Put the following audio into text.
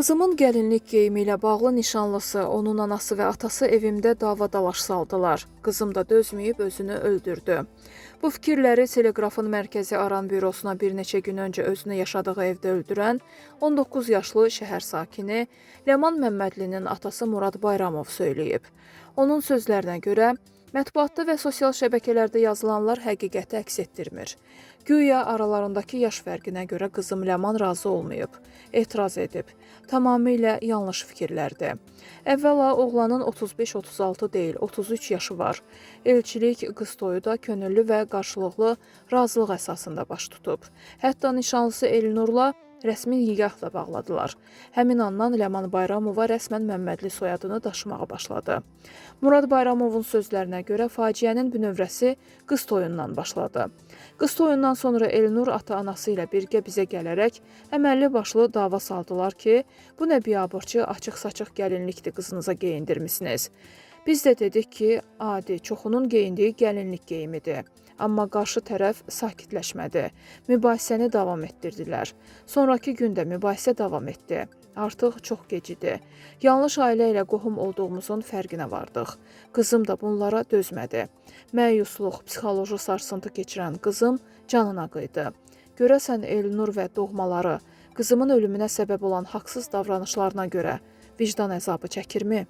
Qızımın gəlinlik geyimi ilə bağlı nişanlısı, onun anası və atası evimdə dava-dalaş saldılar. Qızım da dözməyib özünü öldürdü. Bu fikirləri Teleqrafın mərkəzi Aran bürosuna bir neçə gün öncə özünü yaşadığı evdə öldürən 19 yaşlı şəhər sakini Ləman Məmmədlinin atası Murad Bayramov söyləyib. Onun sözlərinə görə, mətbuatda və sosial şəbəkələrdə yazılanlar həqiqəti əks etdirmir. Güya aralarındakı yaş fərqinə görə qızım Ləman razı olmayıb, etiraz edib. Tamamilə yanlış fikirlərdir. Əvvəla oğlanın 35-36 deyil, 33 yaşı var. Elçilik qız toyu da könüllü və qarşılıqlı razılıq əsasında baş tutub. Hətta nişanlısı Elnurla rəsmi nikahla bağladılar. Həmin andan Ləman Bayramova rəsmən Məmmədli soyadını daşımağa başladı. Murad Bayramovun sözlərinə görə faciənin bünövrəsi qız toyundan başladı. Qız toyundan sonra Elnur ata-anası ilə birgə bizə gələrək əməlli başlı dava saldılar ki, bu nə biabırçı, açıq-saçıq gəlinlikdir qızınıza geyindirmisiniz. Biz də dedik ki, adi, çoxunun geyindiyi gəlinlik geyimidir. Amma qarşı tərəf sakitləşmədi. Mübahisəni davam etdirdilər. Sonraki gündə mübahisə davam etdi. Artıq çox gec idi. Yanlış ailə ilə qohum olduğumuzun fərqinə vardıq. Qızım da bunlara dözmədi. Məyusluq, psixoloji sarsıntı keçirən qızım canına qıydı. Görəsən Elnur və doğmaları qızımın ölümünə səbəb olan haqsız davranışlarına görə vicdan əzabı çəkirmi?